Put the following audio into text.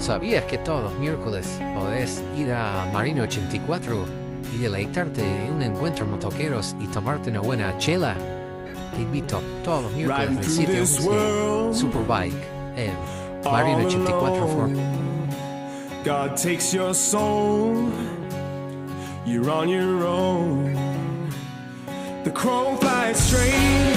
¿Sabías que todos los miércoles podés ir a Marina 84 y deleitarte en un encuentro motoqueros y tomarte una buena chela? Te invito todos los miércoles al sitio 11 Superbike en Marina 84 for... God takes your soul, you're on your own. The crow flies straight